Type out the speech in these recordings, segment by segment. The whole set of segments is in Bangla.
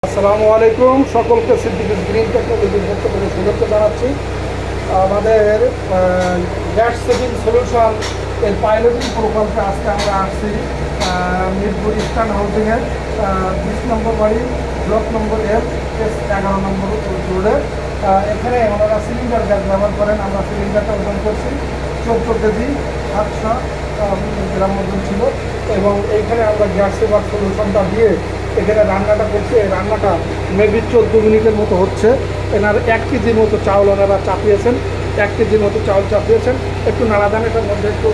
আসসালামু আলাইকুম, সকলকে সিদ্দিকুর গ্রিন টেকনোলজির পক্ষ থেকে শুভেচ্ছা জানাচ্ছি। আমাদের গ্যাস সেভিং সলিউশন এর পাইলটিং প্রকল্পে আজকে আমরা আসছি মিরপুর ইস্টার্ন হাউজিংয়ের 20 নম্বর বাড়ি, ব্লক নম্বর F11 নম্বর রোডে। এখানে ওনারা সিলিন্ডার গ্যাস ব্যবহার করেন। আমরা সিলিন্ডারটা ওজন করছি 14 কেজি 700 গ্রাম ওজন ছিল, এবং এইখানে আমরা গ্যাস সেভার সলিউশনটা দিয়ে এখানে রান্নাটা করছে। এই রান্নাটা মেবি 14 মিনিটের মতো হচ্ছে। এনার 1 কেজির মতো চাউল ওনারা চাপিয়েছেন, 1 কেজির মতো চাউল চাপিয়েছেন। একটু নাড়া দেন, এটার মধ্যে একটু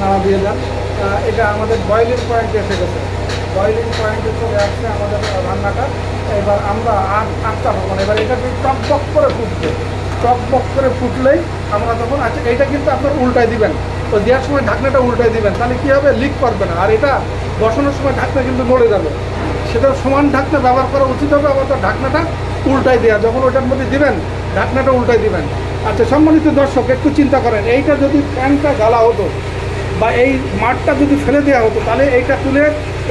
নাড়া দিয়ে যান। এটা আমাদের বয়েলিং পয়েন্টে এসে গেছে, বয়েলিং পয়েন্টে চলে আসছে আমাদের রান্নাটা। এবার আমরা আটটা ভবন, এবার এটা টকবক করে ফুটবে, টকবক করে ফুটলেই আমরা তখন এইটা কিন্তু আপনার উল্টায় দিবেন, তো দেওয়ার সময় ঢাকনাটা উল্টায় দিবেন, তাহলে কী হবে, লিক করবে না। আর এটা বসানোর সময় ঢাকনা কিন্তু নড়ে যাবে, সেটা সমান ঢাকনা ব্যবহার করা উচিত হবে। আবার তো ঢাকনাটা উল্টাই দেওয়া, যখন ওটার মধ্যে দিবেন ঢাকনাটা উল্টাই দিবেন। আচ্ছা, সম্মানিত দর্শক, একটু চিন্তা করেন, এইটা যদি ফ্যানটা জ্বালা হতো বা এই মাঠটা যদি ফেলে দেওয়া হতো, তাহলে এইটা তুলে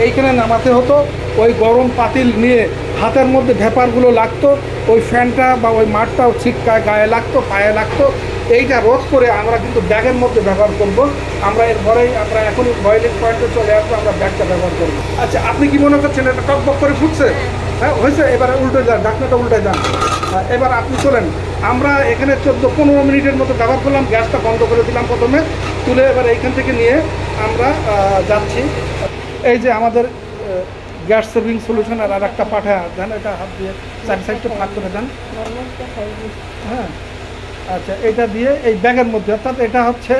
এইখানে নামাতে হতো। ওই গরম পাতিল নিয়ে হাতের মধ্যে ভেপারগুলো লাগতো, ওই ফ্যানটা বা ওই মাঠটাও ছিটকায় গায়ে লাগতো, পায়ে লাগতো। এইটা রোধ করে আমরা কিন্তু ব্যাগের মধ্যে ব্যবহার করব। আমরা এরপরেই আমরা এখন বয়েলিং পয়েন্টে চলে আসবো, আমরা ব্যাগটা ব্যবহার করবো। আচ্ছা, আপনি কি মনে করছেন এটা টকবক করে ফুটছে? হ্যাঁ, হয়েছে। এবারে উল্টে যান, ঢাকনাটা উল্টে যান। এবার আপনি চলেন, আমরা এখানে 14-15 মিনিটের মতো ব্যবহার করলাম। গ্যাসটা বন্ধ করে দিলাম প্রথমে, তুলে এবার এইখান থেকে নিয়ে আমরা যাচ্ছি। এই যে আমাদের গ্যাস সেভিং সলিউশনের আর একটা পাঠা দেন, এটা হাত দিয়ে চারি সাইডটা ভাগ করে দেন। হ্যাঁ, আচ্ছা, এটা দিয়ে এই ব্যাগের মধ্যে, অর্থাৎ এটা হচ্ছে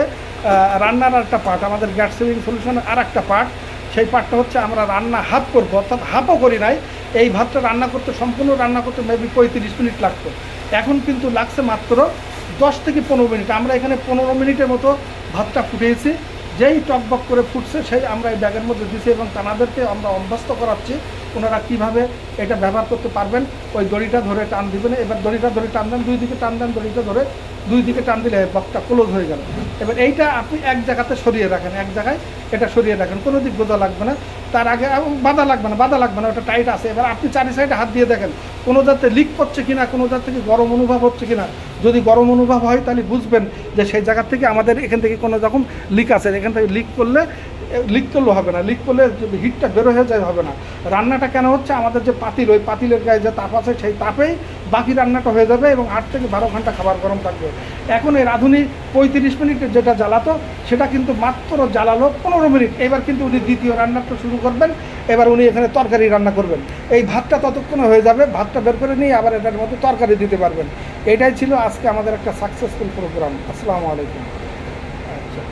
রান্নার একটা পার্ট, আমাদের গ্যাস সেভিং সলিউশনের আর একটা পার্ট। সেই পার্টটা হচ্ছে আমরা রান্না হাফ করবো, অর্থাৎ হাফও করি নাই। এই ভাতটা রান্না করতে, সম্পূর্ণ রান্না করতে মেবি 35 মিনিট লাগতো, এখন কিন্তু লাগছে মাত্র 10 থেকে 15 মিনিট। আমরা এখানে 15 মিনিটের মতো ভাতটা ফুটিয়েছি। যেই টকবক করে ফুটছে সেই আমরা এই ব্যাগের মধ্যে দিচ্ছি, এবং তানাদেরকে আমরা অভ্যস্ত করাচ্ছি ওনারা কীভাবে এটা ব্যবহার করতে পারবেন। ওই দড়িটা ধরে টান দিবেন, এবার দড়িটা ধরে টান দেন, দুই দিকে টান দেন, দড়িটা ধরে দুই দিকে টান দিলে বকটা ক্লোজ হয়ে গেল। এবার এইটা আপনি এক জায়গাতে সরিয়ে রাখেন, এক জায়গায় এটা সরিয়ে রাখেন, কোনো দিক বোঝা লাগবে না, তার আগে বাধা লাগবে না, ওটা টাইট আছে। এবার আপনি চারি সাইডে হাত দিয়ে দেখেন কোনো যাতে লিক করছে কিনা, কোনো জাত থেকে গরম অনুভব হচ্ছে কিনা। যদি গরম অনুভব হয় তাহলে বুঝবেন যে সেই জায়গা থেকে আমাদের এখান থেকে কোনো রকম লিক আছে। এখান থেকে লিক করলেও হবে না, লিক করলে যদি হিটটা বেরো হয়ে যায় হবে না। রান্নাটা কেন হচ্ছে, আমাদের যে পাতিল, ওই পাতিলের গায়ে যে তাপ আছে সেই তাপেই বাকি রান্নাটা হয়ে যাবে, এবং 8 থেকে 12 ঘন্টা খাবার গরম থাকবে। এখন এর আধুনিক 35 মিনিটে যেটা জ্বালাতো সেটা কিন্তু মাত্র জ্বালালো 15 মিনিট। এবার কিন্তু উনি দ্বিতীয় রান্নাটা শুরু করবেন। এবার উনি এখানে তরকারি রান্না করবেন। এই ভাতটা ততক্ষণে হয়ে যাবে, ভাতটা বের করে নিয়ে আবার এটার মধ্যে তরকারি দিতে পারবেন। এটাই ছিল আজকে আমাদের একটা সাকসেসফুল প্রোগ্রাম। আসসালামু আলাইকুম। আচ্ছা।